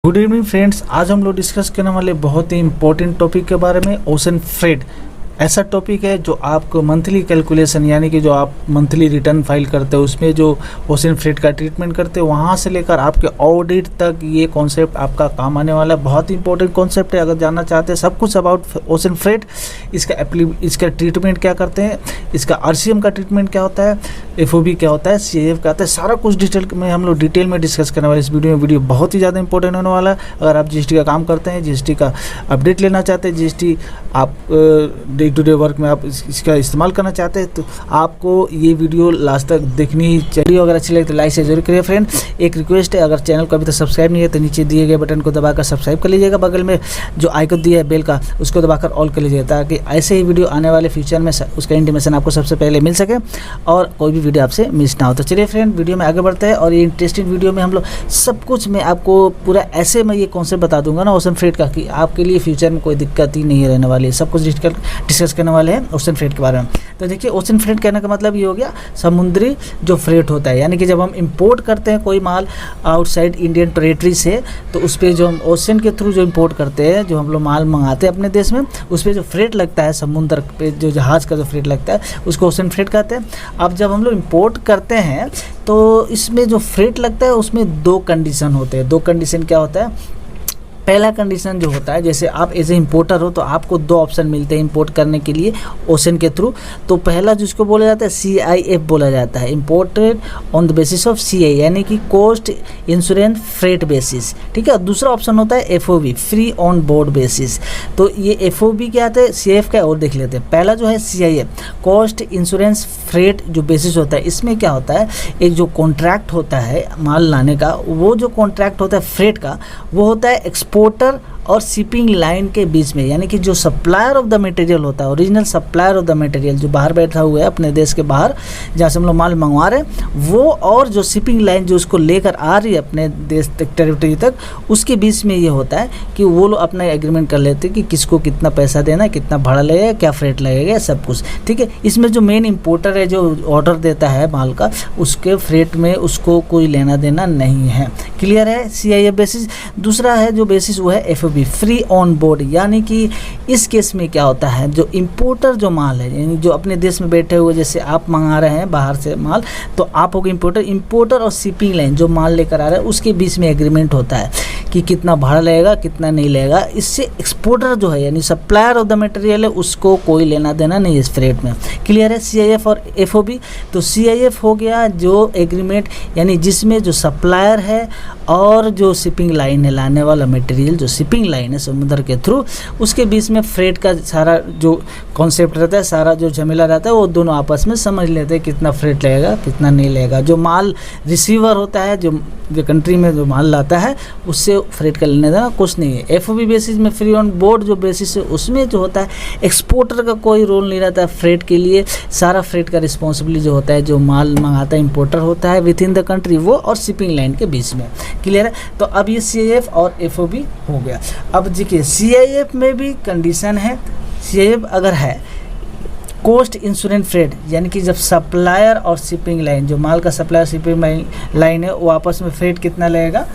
Good evening friends, आज हम लोग डिस्कस करने वाले बहुत ही इंपॉर्टेंट टॉपिक के बारे में ओशन फ्रेट। ऐसा टॉपिक है जो आपको मंथली कैलकुलेशन यानी कि जो आप मंथली रिटर्न फाइल करते हो उसमें जो ओशन फ्रेट का ट्रीटमेंट करते हो वहाँ से लेकर आपके ऑडिट तक ये कॉन्सेप्ट आपका काम आने वाला है। बहुत ही इंपॉर्टेंट कॉन्सेप्ट है। अगर जानना चाहते हैं सब कुछ अबाउट ओशन फ्रेट, इसका ट्रीटमेंट क्या करते हैं, इसका आरसीएम का ट्रीटमेंट क्या होता है, एफओबी क्या होता है, सीएएफ क्या होता है, सारा कुछ डिटेल में हम लोग डिटेल में डिस्कस करने वाले इस वीडियो में। वीडियो बहुत ही ज़्यादा इंपॉर्टेंट होने वाला है। अगर आप जीएसटी का काम करते हैं, जीएसटी का अपडेट लेना चाहते हैं, जीएसटी आप डे टू डे वर्क में आप इसका इस्तेमाल करना चाहते हैं तो आपको ये वीडियो लास्ट तक देखनी चाहिए। अगर अच्छी लगे तो लाइक से जरूर करिए फ्रेंड। एक रिक्वेस्ट है, अगर चैनल को अभी तक सब्सक्राइब नहीं है तो नीचे दिए गए बटन को दबाकर सब्सक्राइब कर लीजिएगा। बगल में जो आइकन दिया है बेल का उसको दबाकर ऑल कर लीजिएगा ताकि ऐसे ही वीडियो आने वाले फ्यूचर में उसका इंटीमेशन आपको सबसे पहले मिल सके और कोई भी वीडियो आपसे मिस ना हो। तो चलिए फ्रेंड वीडियो में आगे बढ़ते हैं और ये इंटरेस्टिंग वीडियो में हम लोग सब कुछ मैं आपको पूरा ऐसे में ये कॉन्सेप्ट बता दूंगा ना ओशन फ्रेट का कि आपके लिए फ्यूचर में कोई दिक्कत ही नहीं रहने वाली है। सब कुछ डिस्कस करने वाले हैं ओशन फ्रेट के बारे में। तो देखिए ओशन फ्रेट कहने का मतलब ये हो गया समुद्री जो फ्रेट होता है, यानी कि जब हम इंपोर्ट करते हैं कोई माल आउटसाइड इंडियन टेरेटरी से तो उस पर जो हम ओशन के थ्रू जो इंपोर्ट करते हैं, जो हम लोग माल मंगाते हैं अपने देश में, उस पर जो फ्रेट लगता है समुद्र पे जो जहाज़ का जो फ्रेट लगता है उसको ओशन फ्रेट कहते हैं। अब जब हम लोग इंपोर्ट करते हैं तो इसमें जो फ्रेट लगता है उसमें दो कंडीशन होते हैं। दो कंडीशन क्या होता है? पहला कंडीशन जो होता है, जैसे आप एज ए इम्पोर्टर हो तो आपको दो ऑप्शन मिलते हैं इंपोर्ट करने के लिए ओशन के थ्रू। तो पहला जिसको बोला जाता है CIF बोला जाता है, imported on the basis of CI यानी कि कॉस्ट इंश्योरेंस फ्रेट बेसिस, ठीक है। दूसरा ऑप्शन होता है FOB, free on board basis. तो ये FOB क्या आता है, CIF का और देख लेते हैं। पहला जो है CIF, कॉस्ट इंश्योरेंस फ्रेट जो बेसिस होता है, इसमें क्या होता है, एक जो कॉन्ट्रैक्ट होता है माल लाने का, वो जो कॉन्ट्रैक्ट होता है फ्रेट का वो होता है एक्सपोर्टर और शिपिंग लाइन के बीच में, यानी कि जो सप्लायर ऑफ द मटेरियल होता है, original supplier of the material जो बाहर बैठा हुआ है अपने देश के बाहर जहाँ से हम लोग माल मंगवा रहे हैं, वो और जो शिपिंग लाइन जो उसको लेकर आ रही है अपने देश तक टेरिटरी तक, उसके बीच में ये होता है कि वो लोग अपना एग्रीमेंट कर लेते हैं कि किसको कितना पैसा देना है, कितना भाड़ा लगेगा, क्या फ्रेट लगेगा, सब कुछ, ठीक है। इसमें जो मेन इंपोर्टर है जो ऑर्डर देता है माल का, उसके फ्रेट में उसको कोई लेना देना नहीं है। क्लियर है? CIF basis. दूसरा है जो बेसिस वो है FOB, फ्री ऑन बोर्ड, यानी कि इस केस में क्या होता है, जो इंपोर्टर जो माल है यानी जो अपने देश में बैठे हुए, जैसे आप मंगा रहे हैं बाहर से माल तो आप हो गए इंपोर्टर और शिपिंग लाइन जो माल लेकर आ रहा है उसके बीच में एग्रीमेंट होता है कि कितना भाड़ा लगेगा कितना नहीं लगेगा। इससे एक्सपोर्टर जो है यानी सप्लायर ऑफ द मटेरियल है उसको कोई लेना देना नहीं है इस फ्रेट में। क्लियर है? CIF और FOB। तो CIF हो गया जो एग्रीमेंट यानी जिसमें जो सप्लायर है और जो शिपिंग लाइन है लाने वाला मटेरियल जो शिपिंग लाइन है समुद्र के थ्रू, उसके बीच में फ्रेट का सारा जो कॉन्सेप्ट रहता है, सारा जो झमेला रहता है, वो दोनों आपस में समझ लेते हैं कितना फ्रेट लगेगा कितना नहीं लगेगा। जो माल रिसीवर होता है जो कंट्री में जो माल लाता है उससे फ्रेट का लेने देना कुछ नहीं है। FOB बेसिस में फ्री ऑन बोर्ड जो बेसिस है उसमें जो होता है एक्सपोर्टर का कोई रोल नहीं रहता है फ्रेट के लिए। सारा फ्रेट का रिस्पॉन्सिबिलिटी जो होता है जो माल मंगाता है इंपोर्टर होता है विद इन द कंट्री, वो और शिपिंग लाइन के बीच में। क्लियर है? तो अब ये CIF और FOB हो गया। अब देखिए CIF में भी कंडीशन है। CIF अगर है कॉस्ट इंश्योरेंस फ्रेट, यानी कि जब सप्लायर और शिपिंग लाइन जो माल का सप्लायर शिपिंग लाइन है वो आपस में फ्रेट कितना लगेगा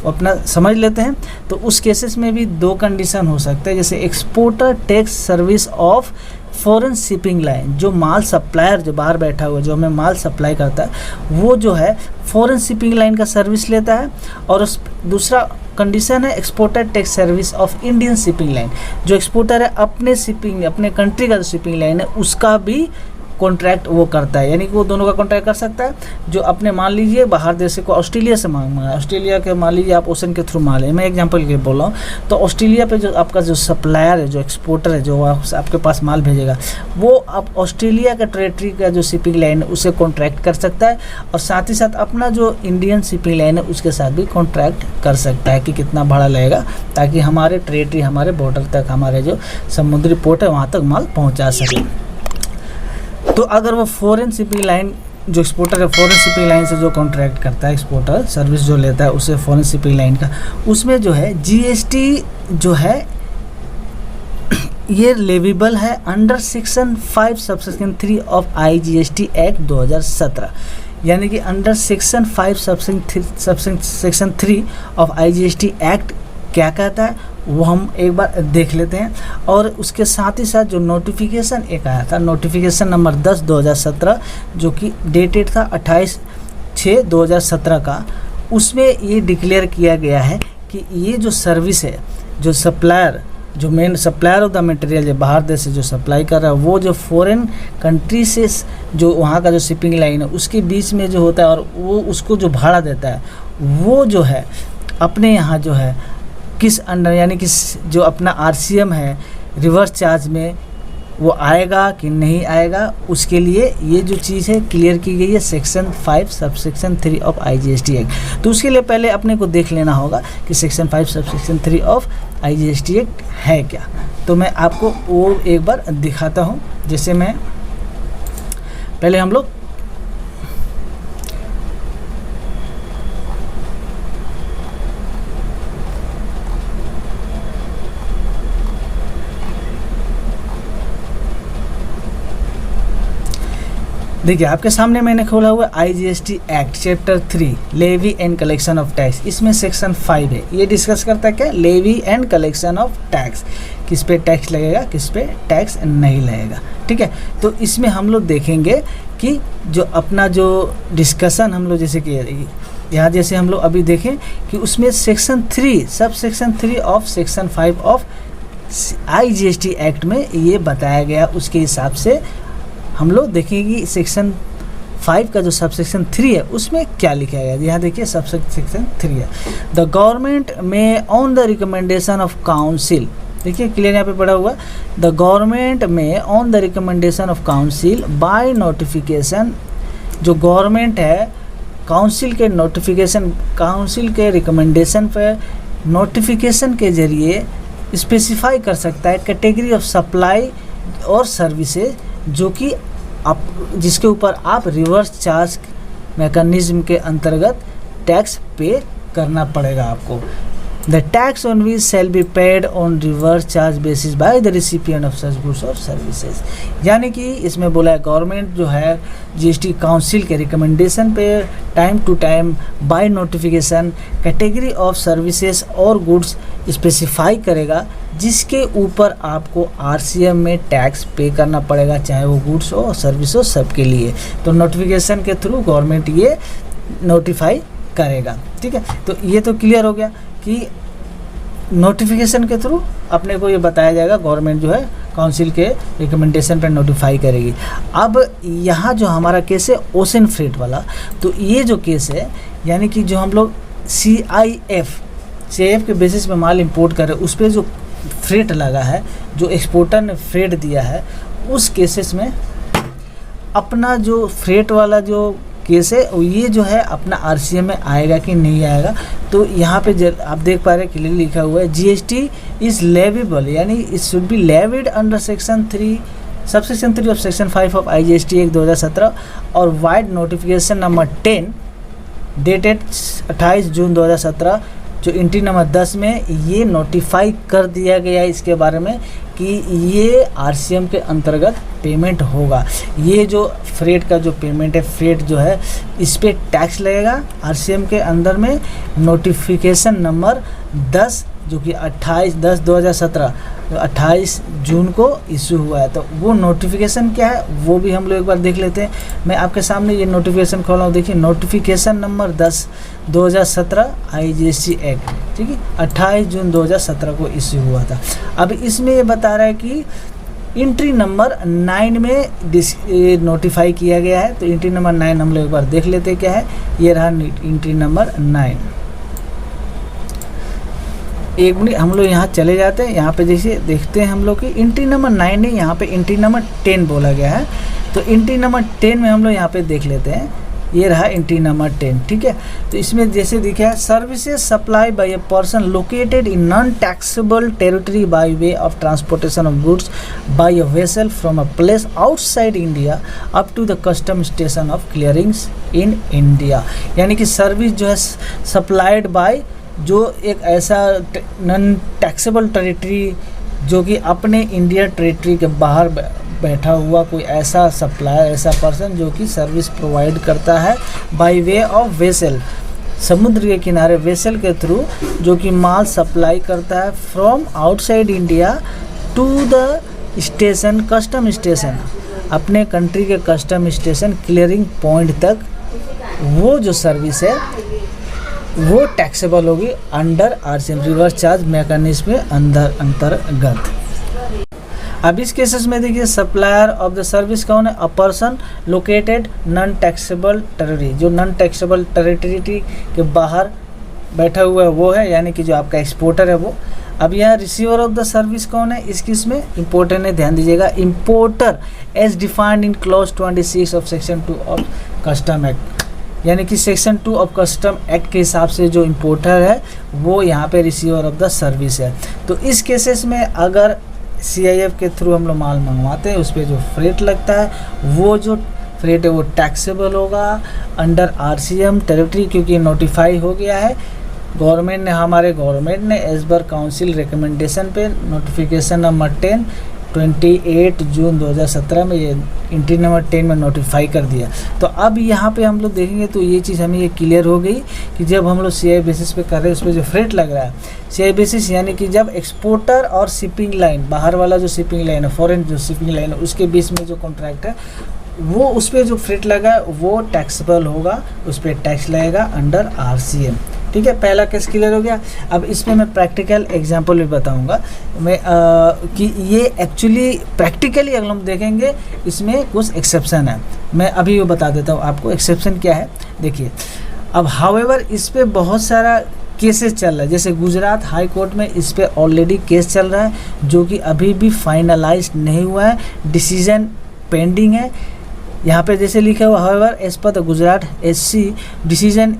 अपना समझ लेते हैं। तो उस केसेस में भी दो कंडीशन हो सकते हैं, जैसे exporter takes service of foreign shipping line, जो माल सप्लायर जो बाहर बैठा हुआ जो हमें माल सप्लाई करता है वो जो है फॉरेन शिपिंग लाइन का सर्विस लेता है। और उस दूसरा कंडीशन है exporter takes service of Indian shipping line, जो एक्सपोर्टर है अपने कंट्री का जो शिपिंग लाइन है उसका भी कॉन्ट्रैक्ट वो करता है, यानी कि वो दोनों का कॉन्ट्रैक्ट कर सकता है। जो अपने मान लीजिए बाहर देश को ऑस्ट्रेलिया से मंगाया, ऑस्ट्रेलिया के मान लीजिए आप ओशन के थ्रू माल है, मैं एग्जांपल के बोल रहा हूँ, तो ऑस्ट्रेलिया पे जो आपका जो सप्लायर है जो एक्सपोर्टर है जो आपके पास माल भेजेगा वो आप ऑस्ट्रेलिया का टेरेटरी का जो शिपिंग लाइन है उसे कॉन्ट्रैक्ट कर सकता है और साथ ही साथ अपना जो इंडियन शिपिंग लाइन है उसके साथ भी कॉन्ट्रैक्ट कर सकता है कि कितना भाड़ा लगेगा ताकि हमारे टेरेटरी हमारे बॉर्डर तक हमारे जो समुद्री पोर्ट है वहाँ तक माल पहुँचा सके। तो अगर वो फॉरेन शिपिंग लाइन जो एक्सपोर्टर है फॉरेन शिपिंग लाइन से जो कॉन्ट्रैक्ट करता है एक्सपोर्टर सर्विस जो लेता है उसे फॉरेन शिपिंग लाइन का, उसमें जो है GST जो है ये लेविबल है under section 5 subsection 3 of IGST act 2017, यानी कि under section 5 subsection 3 of IGST act क्या कहता है वो हम एक बार देख लेते हैं। और उसके साथ ही साथ जो नोटिफिकेशन एक आया था, नोटिफिकेशन नंबर 10/2017, जो कि डेटेड था 28/6/2017 का, उसमें ये डिक्लेयर किया गया है कि ये जो सर्विस है, जो सप्लायर, जो main supplier of the material है, बाहर देश से जो सप्लाई कर रहा है, वो जो फॉरेन कंट्री से जो वहाँ का जो शिपिंग लाइन है उसके बीच में जो होता है और वो उसको जो भाड़ा देता है, वो जो है अपने यहाँ जो है किस अंडर, यानी कि जो अपना RCM है रिवर्स चार्ज में वो आएगा कि नहीं आएगा, उसके लिए ये जो चीज़ है क्लियर की गई है section 5 subsection 3 of IGST act. तो उसके लिए पहले अपने को देख लेना होगा कि section 5 subsection 3 of IGST act है क्या। तो मैं आपको वो एक बार दिखाता हूँ। जैसे मैं पहले हम लोग देखिए, आपके सामने मैंने खोला हुआ IGST act chapter 3 levy and collection of tax. इसमें सेक्शन 5 है, ये डिस्कस करता है क्या, levy and collection of tax, किस पे टैक्स लगेगा, किस पे टैक्स नहीं लगेगा। ठीक है, तो इसमें हम लोग देखेंगे कि जो अपना जो डिस्कशन हम लोग जैसे कि यहाँ जैसे हम लोग अभी देखें कि उसमें section 3 sub section 3 of section 5 of IGST act में ये बताया गया, उसके हिसाब से हम लोग देखेंगे सेक्शन 5 का जो सबसेक्शन 3 है उसमें क्या लिखा गया है। यहाँ देखिए सबसेक्शन 3 है, द गवर्नमेंट में on the recommendation of council, देखिए क्लियर यहाँ पे पड़ा हुआ, द गवर्नमेंट में on the recommendation of council by notification, जो गवर्नमेंट है काउंसिल के नोटिफिकेशन, काउंसिल के रिकमेंडेशन पर नोटिफिकेशन के जरिए स्पेसिफाई कर सकता है कैटेगरी ऑफ सप्लाई और सर्विसेज जो कि आप जिसके ऊपर आप रिवर्स चार्ज मैकेनिज्म के अंतर्गत टैक्स पे करना पड़ेगा आपको। The tax on which shall be paid on reverse charge basis by the recipient of such goods और सर्विसेज, यानी कि इसमें बोला है गवर्नमेंट जो है GST काउंसिल के रिकमेंडेशन पे time to time by notification category of services और गुड्स स्पेसिफाई करेगा जिसके ऊपर आपको RCM में टैक्स पे करना पड़ेगा, चाहे वो गुड्स हो सर्विस हो, सबके लिए। तो नोटिफिकेशन के थ्रू गवर्नमेंट ये नोटिफाई करेगा। ठीक है, तो ये तो क्लियर हो गया कि नोटिफिकेशन के थ्रू अपने को ये बताया जाएगा, गवर्नमेंट जो है काउंसिल के रिकमेंडेशन पर नोटिफाई करेगी। अब यहाँ जो हमारा केस है ओशन फ्रेट वाला, तो ये जो केस है यानी कि जो हम लोग CIF के बेसिस पे माल इंपोर्ट कर रहे हैं उस पर जो फ्रेट लगा है, जो एक्सपोर्टर ने फ्रेट दिया है, उस केसेस में अपना जो फ्रेट वाला जो केस है ये जो है अपना RCM में आएगा कि नहीं आएगा। तो यहाँ पे आप देख पा रहे हैं क्लियर लिखा हुआ है GST इज़ लेविबल, यानी it should be levied under section 3 subsection 3 of section 5 of IGST act 2017 और वाइड नोटिफिकेशन नंबर 10 डेटेड 28 जून 2017 जो एंट्री नंबर 10 में ये नोटिफाई कर दिया गया है इसके बारे में कि ये RCM के अंतर्गत पेमेंट होगा। ये जो फ्रेट का जो पेमेंट है, फ्रेट जो है इस पर टैक्स लगेगा RCM के अंदर में। नोटिफिकेशन नंबर 10 जो कि 28/10/2017 28 जून को इशू हुआ है। तो वो नोटिफिकेशन क्या है वो भी हम लोग एक बार देख लेते हैं। मैं आपके सामने ये नोटिफिकेशन खोला हूँ, देखिए नोटिफिकेशन नंबर 10/2017 IGST एक्ट, ठीक है, 28 जून 2017 को इशू हुआ था। अब इसमें ये बता रहा है कि एंट्री नंबर 9 में नोटिफाई किया गया है। तो एंट्री नंबर 9 हम लोग एक बार देख लेते हैं क्या है। ये रहा एंट्री नंबर 9। एक मिनट हम लोग यहाँ चले जाते हैं, यहाँ पे जैसे देखते हैं हम लोग की एंट्री नंबर 9 नहीं, यहाँ पे एंट्री नंबर 10 बोला गया है। तो एंट्री नंबर 10 में हम लोग यहाँ पे देख लेते हैं, ये रहा एंट्री नंबर 10, ठीक है। तो इसमें जैसे दिखा है services supply by a person located in non taxable territory by way of transportation of goods by a vessel from a place outside India up to the custom station of clearings in India, यानी कि service जो है supplied by जो एक ऐसा non taxable territory जो कि अपने इंडिया टेरिटरी के बाहर बैठा हुआ कोई ऐसा सप्लायर, ऐसा पर्सन जो कि सर्विस प्रोवाइड करता है बाय वे ऑफ वेसल समुद्र के किनारे वेसल के थ्रू जो कि माल सप्लाई करता है from outside India to the station, custom station, अपने कंट्री के कस्टम स्टेशन क्लियरिंग पॉइंट तक, वो जो सर्विस है वो टैक्सेबल होगी under RCM, reverse charge mechanism के अंतर्गत। अब इस केसेस में देखिए सप्लायर ऑफ द सर्विस कौन है? A person located non taxable territory, जो नॉन टैक्सेबल टेरिटरी के बाहर बैठा हुआ है वो है, यानी कि जो आपका एक्सपोर्टर है वो। अब यहाँ रिसीवर ऑफ द सर्विस कौन है? इस केस में इम्पोर्टर ने, ध्यान दीजिएगा, importer as defined in clause 26 of section 2 of custom act, यानी कि सेक्शन 2 ऑफ कस्टम एक्ट के हिसाब से जो इम्पोर्टर है वो यहाँ पे रिसीवर ऑफ द सर्विस है। तो इस केसेस में अगर CIF के थ्रू हम लोग माल मंगवाते हैं, उस पर जो फ्रेट लगता है, वो जो फ्रेट है वो टैक्सेबल होगा अंडर RCM टेरिटरी, क्योंकि नोटिफाई हो गया है गवर्नमेंट ने, हमारे गवर्नमेंट ने एज पर काउंसिल रिकमेंडेशन पे नोटिफिकेशन नंबर 10 28 जून 2017 में ये इंट्री नंबर 10 में नोटिफाई कर दिया। तो अब यहाँ पे हम लोग देखेंगे तो ये चीज़ हमें ये क्लियर हो गई कि जब हम लोग CI बेसिस पे कर रहे हैं उस पर जो फ्रेट लग रहा है, CI बेसिस यानी कि जब एक्सपोर्टर और शिपिंग लाइन, बाहर वाला जो शिपिंग लाइन है, फॉरेन जो शिपिंग लाइन है, उसके बीच में जो कॉन्ट्रैक्ट है वो, उस पर जो फ्रेट लगा है वो टैक्सेबल होगा, उस पर टैक्स लगेगा अंडर RCM। ठीक है, पहला केस क्लियर हो गया। अब इसमें मैं प्रैक्टिकल एग्जांपल भी बताऊंगा मैं कि ये एक्चुअली प्रैक्टिकली अगर हम देखेंगे इसमें कुछ एक्सेप्शन है, मैं अभी वो बता देता हूँ आपको एक्सेप्शन क्या है। देखिए, अब हाउएवर इस पे बहुत सारा केसेस चल रहा है, जैसे गुजरात हाई कोर्ट में इस पे ऑलरेडी केस चल रहा है जो कि अभी भी फाइनलाइज नहीं हुआ है, डिसीजन पेंडिंग है। यहाँ पे जैसे लिखा हुआ however as per the Gujarat SC decision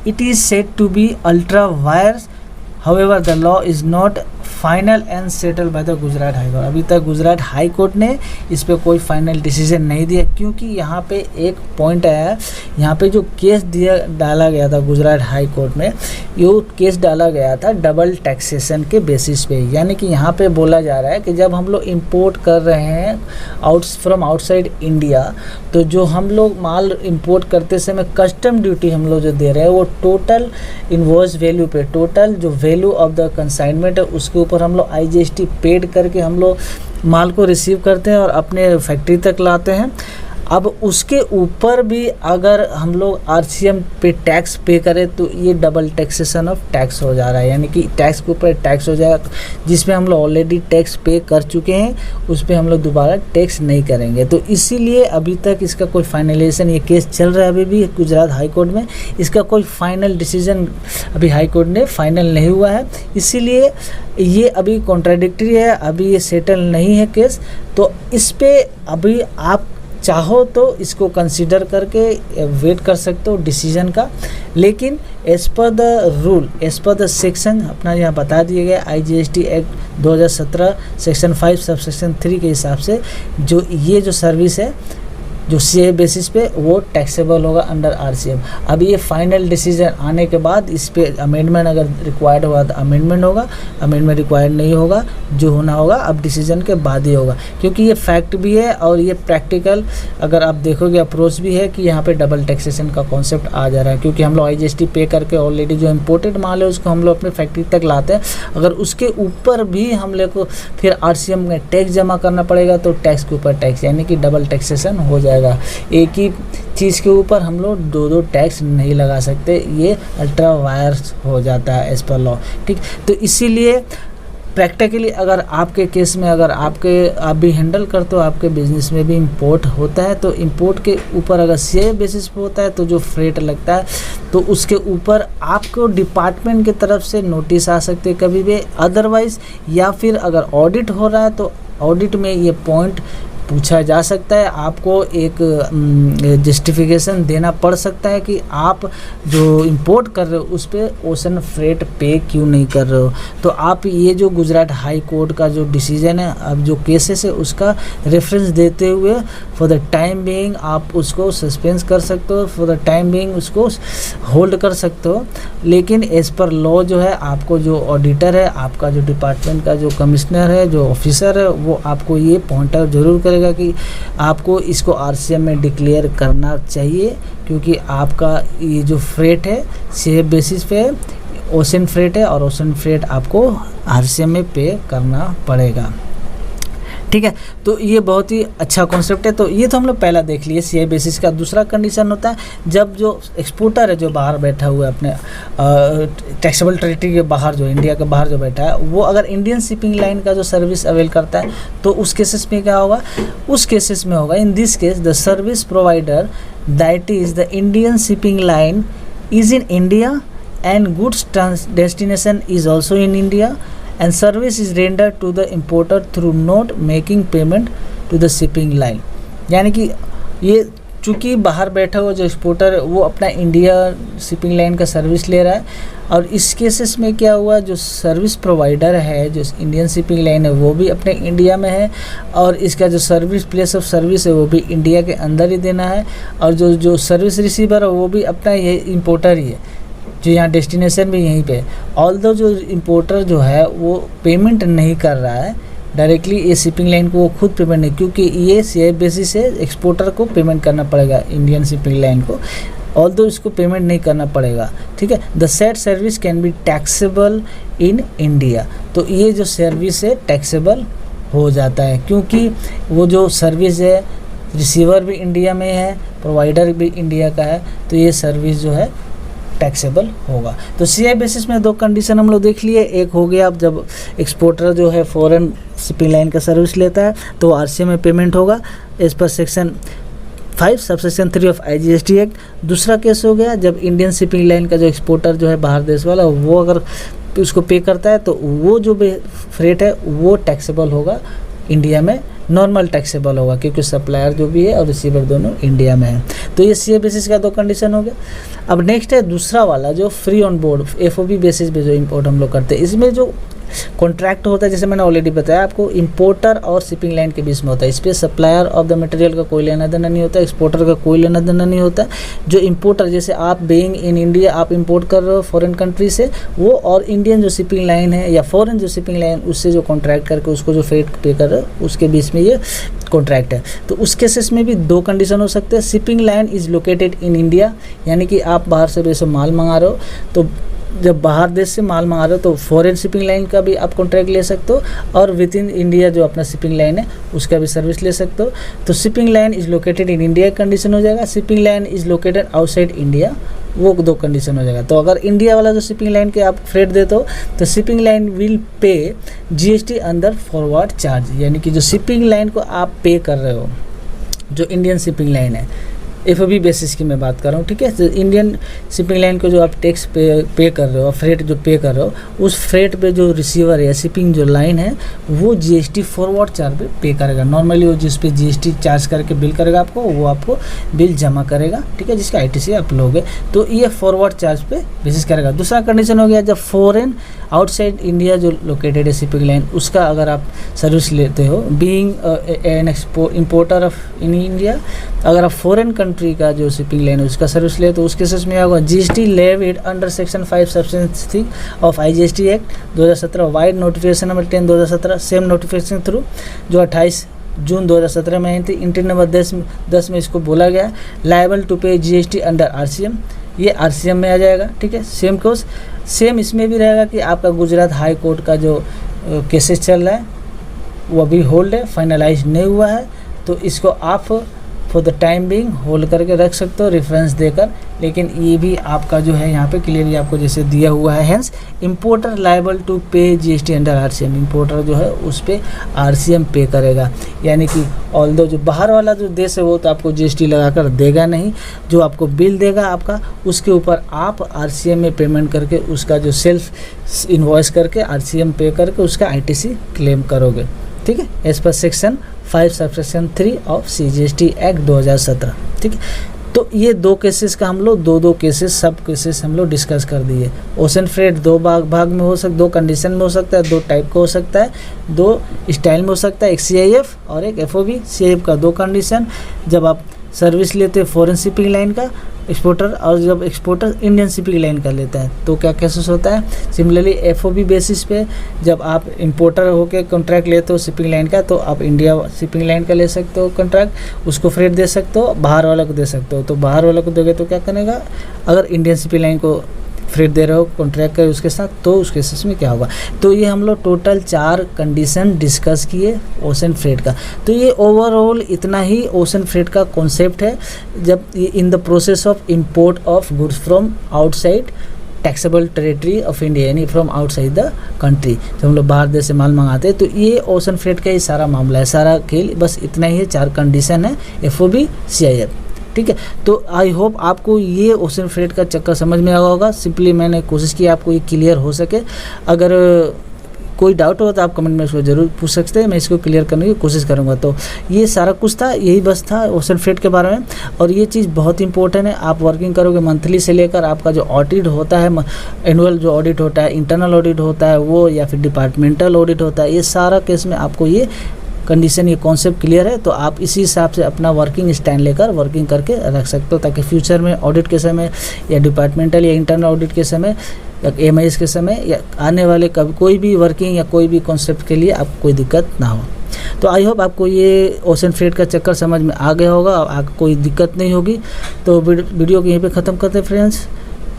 it is said to be ultra vires, however the law is not final and settle by the Gujarat high court. अभी तक गुजरात हाई कोर्ट ने इस पे कोई फाइनल डिसीजन नहीं दिया, क्योंकि यहाँ पे एक पॉइंट आया है, यहाँ पे जो केस डाला गया था गुजरात हाई कोर्ट में, ये केस डाला गया था डबल टैक्सेशन के बेसिस पे। यानी कि यहाँ पे बोला जा रहा है कि जब हम लोग इंपोर्ट कर रहे हैं फ्रॉम आउटसाइड इंडिया, तो जो हम लोग माल इंपोर्ट करते समय कस्टम ड्यूटी हम लोग जो दे रहे हैं वो टोटल इनवॉइस वैल्यू पे, टोटल जो वैल्यू ऑफ द कंसाइनमेंट है उसके ऊपर हम लोग IGST पेड करके हम लोग माल को रिसीव करते हैं और अपने फैक्ट्री तक लाते हैं। अब उसके ऊपर भी अगर हम लोग RCM पे टैक्स पे करें तो ये डबल टैक्सेशन ऑफ टैक्स हो जा रहा है, यानी कि टैक्स के ऊपर टैक्स हो जाएगा, जिसमें हम लोग ऑलरेडी टैक्स पे कर चुके हैं उस पर हम लोग दोबारा टैक्स नहीं करेंगे। तो इसीलिए अभी तक इसका कोई फाइनलाइजेशन, ये केस चल रहा है अभी भी गुजरात हाई कोर्ट में, इसका कोई फाइनल डिसीजन अभी हाई कोर्ट ने फाइनल नहीं हुआ है, इसीलिए ये अभी कॉन्ट्राडिक्टरी है, अभी ये सेटल नहीं है केस। तो इस पे अभी आप चाहो तो इसको कंसीडर करके वेट कर सकते हो डिसीजन का, लेकिन as per the rule, as per the section अपना यहाँ बता दिए गए IGST act 2017 section 5 sub section 3 के हिसाब से जो ये जो सर्विस है जो CI बेसिस पे वो टैक्सेबल होगा अंडर RCM। अब ये फाइनल डिसीजन आने के बाद इस पे अमेंडमेंट अगर रिक्वायर्ड होगा तो अमेंडमेंट होगा, अमेंडमेंट रिक्वायर्ड नहीं होगा, जो होना होगा अब डिसीजन के बाद ही होगा, क्योंकि ये फैक्ट भी है और ये प्रैक्टिकल अगर आप देखोगे अप्रोच भी है कि यहाँ पे डबल टैक्सेशन का कॉन्सेप्ट आ जा रहा है, क्योंकि हम लोग IGST पे करके ऑलरेडी जो इम्पोर्टेड माल है उसको हम लोग अपने फैक्ट्री तक लाते हैं, अगर उसके ऊपर भी हम लोग को फिर RCM में टैक्स जमा करना पड़ेगा तो टैक्स के ऊपर टैक्स, यानी कि डबल टैक्सेशन हो जाएगा। एक ही चीज़ के ऊपर हम लोग दो टैक्स नहीं लगा सकते, ये अल्ट्रा वायर्स हो जाता है एज पर लॉ। ठीक, तो इसीलिए प्रैक्टिकली अगर आपके केस में अगर आप भी हैंडल करते हो, आपके बिजनेस में भी इंपोर्ट होता है, तो इंपोर्ट के ऊपर अगर CI बेसिस पे होता है तो जो फ्रेट लगता है तो उसके ऊपर आपको डिपार्टमेंट की तरफ से नोटिस आ सकते हैं कभी भी, अदरवाइज या फिर अगर ऑडिट हो रहा है तो ऑडिट में ये पॉइंट पूछा जा सकता है, आपको एक जस्टिफिकेशन देना पड़ सकता है कि आप जो इंपोर्ट कर रहे हो उस पर ओशन फ्रेट पे क्यों नहीं कर रहे हो। तो आप ये जो गुजरात हाई कोर्ट का जो डिसीजन है, अब जो केसेस है उसका रेफरेंस देते हुए फॉर द टाइम बीइंग आप उसको सस्पेंस कर सकते हो, फॉर द टाइम बीइंग उसको होल्ड कर सकते हो, लेकिन एज पर लॉ जो है आपको जो ऑडिटर है, आपका जो डिपार्टमेंट का जो कमिश्नर है, जो ऑफिसर है, वो आपको ये पॉइंट आउट जरूर करेगा कि आपको इसको आरसीएम में डिक्लेयर करना चाहिए, क्योंकि आपका ये जो फ्रेट है सेम बेसिस पे ओशन फ्रेट है और ओशन फ्रेट आपको आरसीएम में पे करना पड़ेगा। ठीक है, तो ये बहुत ही अच्छा कॉन्सेप्ट है। तो ये तो हम लोग पहला देख लिए सीआई बेसिस का। दूसरा कंडीशन होता है जब जो एक्सपोर्टर है जो बाहर बैठा हुआ है अपने टैक्सेबल टेरिटरी के बाहर, जो इंडिया के बाहर जो बैठा है, वो अगर इंडियन शिपिंग लाइन का जो सर्विस अवेल करता है तो उस केसेस में क्या होगा, उस केसेस में होगा in this case the service provider that is the Indian shipping line is in India and goods destination is also in India and service is rendered to the importer through not making payment to the shipping line। यानी कि ये चूँकि बाहर बैठा हुआ जो exporter है वो अपना इंडिया शिपिंग लाइन का सर्विस ले रहा है, और इस केसेस में क्या हुआ, जो सर्विस प्रोवाइडर है जो इंडियन शिपिंग लाइन है वो भी अपने इंडिया में है, और इसका जो सर्विस प्लेस ऑफ सर्विस है वो भी इंडिया के अंदर ही देना है, और जो सर्विस रिसीवर है वो भी अपना ये इम्पोर्टर ही है जो यहाँ डेस्टिनेशन भी यहीं पे। ऑल्दो जो इम्पोर्टर जो है वो पेमेंट नहीं कर रहा है डायरेक्टली ये शिपिंग लाइन को, वो खुद पेमेंट नहीं, क्योंकि ये सीआई बेसिस से एक्सपोर्टर को पेमेंट करना पड़ेगा इंडियन शिपिंग लाइन को, ऑल्दो इसको पेमेंट नहीं करना पड़ेगा। ठीक है, the said service can be taxable in India. तो ये जो सर्विस है टैक्सेबल हो जाता है, क्योंकि वो जो सर्विस है रिसीवर भी इंडिया में है, प्रोवाइडर भी इंडिया का है, तो ये सर्विस जो है टैक्सेबल होगा। तो सीआई बेसिस में दो कंडीशन हम लोग देख लिए। एक हो गया अब जब एक्सपोर्टर जो है फॉरेन शिपिंग लाइन का सर्विस लेता है तो आरसीएम में पेमेंट होगा as per section 5 subsection 3 of IGST act. दूसरा केस हो गया जब इंडियन शिपिंग लाइन का जो एक्सपोर्टर जो है बाहर देश वाला वो अगर उसको पे करता है तो वो जो फ्रेट है वो टैक्सेबल होगा इंडिया में, नॉर्मल टैक्सेबल होगा, क्योंकि सप्लायर जो भी है और रिसीवर दोनों इंडिया में है। तो ये सीए बेसिस का दो कंडीशन हो गया। अब नेक्स्ट है दूसरा वाला जो free on board FOB basis पे जो इंपोर्ट हम लोग करते हैं, इसमें जो कॉन्ट्रैक्ट होता है जैसे मैंने ऑलरेडी बताया आपको, इंपोर्टर और शिपिंग लाइन के बीच में होता है। इस पर सप्लायर ऑफ द मटेरियल का कोई लेना देना नहीं होता, एक्सपोर्टर का कोई लेना देना नहीं होता। जो इंपोर्टर जैसे आप बीइंग इन इंडिया आप इंपोर्ट कर रहे हो फॉरेन कंट्री से, वो और इंडियन जो शिपिंग लाइन है या फॉरेन जो शिपिंग लाइन उससे जो कॉन्ट्रैक्ट करके उसको जो फ्रेट पे कर रहे हो उसके बीच में ये कॉन्ट्रैक्ट है। तो उस केसेस में भी दो कंडीशन हो सकते हैं। Shipping line is located in India, यानी कि आप बाहर से वैसे माल मंगा रहे हो, तो जब बाहर देश से माल मंगा रहे हो तो फॉरेन शिपिंग लाइन का भी आप कॉन्ट्रैक्ट ले सकते हो, और विद इन इंडिया जो अपना शिपिंग लाइन है उसका भी सर्विस ले सकते हो। तो shipping line is located in India condition हो जाएगा, shipping line is located outside India वो दो कंडीशन हो जाएगा। तो अगर इंडिया वाला जो शिपिंग लाइन के आप फ्रेट देते हो तो shipping line will pay GST under forward charge, यानी कि जो शिपिंग लाइन को आप पे कर रहे हो जो इंडियन शिपिंग लाइन है एफओबी बेसिस की मैं बात कर रहा हूँ। ठीक है, तो इंडियन शिपिंग लाइन को जो आप टैक्स पे कर रहे हो, फ्रेट जो पे कर रहे हो, उस फ्रेट पे जो रिसीवर है शिपिंग जो लाइन है वो जीएसटी फॉरवर्ड चार्ज पे करेगा। नॉर्मली वो जिस पे जीएसटी चार्ज करके बिल करेगा आपको, वो आपको बिल जमा करेगा। ठीक है, जिसका आईटीसी आप लोगे, तो ये फॉरवर्ड चार्ज पे बेसिस करेगा। दूसरा कंडीशन हो गया जब फॉरेन आउटसाइड इंडिया जो लोकेटेड है शिपिंग लाइन उसका अगर आप सर्विस लेते हो, being an importer of in India, अगर आप फॉरेन कंट्री का जो शिपिंग लाइन है उसका सर्विस ले तो उस केसेस में होगा GST levied under section 5 subsection 3 of IGST act 2017 wide notification number 10 2017 same notification through जो 28 जून 2017 में आई थी। एंट्री नंबर 10 में इसको बोला गया लायबल टू पे जीएसटी अंडर आरसीएम, ये आरसीएम में आ जाएगा। ठीक है, सेम कोर्स सेम इसमें भी रहेगा कि आपका गुजरात हाई कोर्ट का जो केसेस चल रहा है वो अभी होल्ड है, फाइनलाइज नहीं हुआ है, तो इसको आप for the time being hold करके रख सकते हो रेफरेंस देकर। लेकिन ये भी आपका जो है यहाँ पे क्लियरली आपको जैसे दिया हुआ है, हेंस इंपोर्टर लायबल टू पे जीएसटी अंडर आरसीएम, इंपोर्टर जो है उस पर आरसीएम पे करेगा। यानी कि ऑल्दो जो बाहर वाला जो देश है वो तो आपको जीएसटी लगाकर देगा नहीं, जो आपको बिल देगा आपका उसके ऊपर आप आरसीएम में पेमेंट करके उसका जो सेल्फ इन्वॉइस करके आरसीएम पे करके उसका आईटीसी क्लेम करोगे। ठीक है, as per section 5 subsection 3 of CGST act 2017। ठीक है, तो ये दो केसेस का हम लोग दो केसेस सब केसेस हम लोग डिस्कस कर दिए। ओशन फ्रेट दो भाग में हो सकता, दो कंडीशन में हो सकता है, दो टाइप का हो सकता है, दो स्टाइल में हो सकता है, एक सीआईएफ और एक एफओबी। सीआईएफ का दो कंडीशन, जब आप सर्विस लेते हैं फॉरेन शिपिंग लाइन का एक्सपोर्टर, और जब एक्सपोर्टर इंडियन शिपिंग लाइन का लेता है तो क्या केसेस होता है। सिमिलरली एफओबी बेसिस पे जब आप इंपोर्टर होकर कॉन्ट्रैक्ट लेते हो शिपिंग लाइन का, तो आप इंडिया शिपिंग लाइन का ले सकते हो कॉन्ट्रैक्ट, उसको फ्रेट दे सकते हो, बाहर वाले को दे सकते हो। तो बाहर वाले को दोगे तो क्या करेगा, अगर इंडियन शिपिंग लाइन को फ्रेट दे रहे हो कॉन्ट्रैक्ट कर उसके साथ, तो उस केसेस में क्या होगा। तो ये हम लोग टोटल 4 कंडीशन डिस्कस किए ओशन फ्रेट का। तो ये ओवरऑल इतना ही ओशन फ्रेट का कॉन्सेप्ट है। जब in the process of import of goods from outside taxable territory of India, यानी फ्रॉम आउटसाइड द कंट्री, जब हम लोग बाहर देश से माल मंगाते हैं, तो ये ओशन फ्रेट का ही सारा मामला है, सारा खेल बस इतना ही है। 4 कंडीशन है एफओबी सीआईएफ, ठीक है। तो आई होप आपको ये ओशन फ्रेट का चक्कर समझ में आया होगा। सिंपली मैंने कोशिश की आपको ये क्लियर हो सके। अगर कोई डाउट हो तो आप कमेंट में इसको ज़रूर पूछ सकते हैं, मैं इसको क्लियर करने की कोशिश करूँगा। तो ये सारा कुछ था, यही बस था ओशन फ्रेट के बारे में। और ये चीज़ बहुत इंपॉर्टेंट है, आप वर्किंग करोगे मंथली से लेकर आपका जो ऑडिट होता है, एनुअल जो ऑडिट होता है, इंटरनल ऑडिट होता है वो, या फिर डिपार्टमेंटल ऑडिट होता है, ये सारा केस में आपको ये कंडीशन, ये कॉन्सेप्ट क्लियर है। तो आप इसी हिसाब से अपना वर्किंग स्टैंड लेकर वर्किंग करके रख सकते हो, ताकि फ्यूचर में ऑडिट के समय या डिपार्टमेंटल या इंटरनल ऑडिट के समय या एमआईएस के समय या आने वाले कभी कोई भी वर्किंग या कोई भी कॉन्सेप्ट के लिए आपको कोई दिक्कत ना हो। तो आई होप आपको ये ओशन फ्रेट का चक्कर समझ में आ गया होगा, आपको कोई दिक्कत नहीं होगी। तो वीडियो को यहीं पे ख़त्म करते हैं फ्रेंड्स।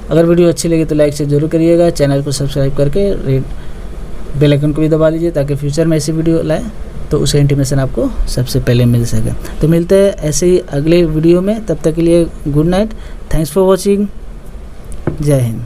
अगर वीडियो अच्छी लगी तो लाइक से ज़रूर करिएगा, चैनल को सब्सक्राइब करके रेड बेल आइकन को भी दबा लीजिए, ताकि फ्यूचर में ऐसी वीडियो लाएँ तो उसका इंटीमेशन आपको सबसे पहले मिल सके। तो मिलते हैं ऐसे ही अगले वीडियो में, तब तक के लिए good night, thanks for watching, जय हिंद।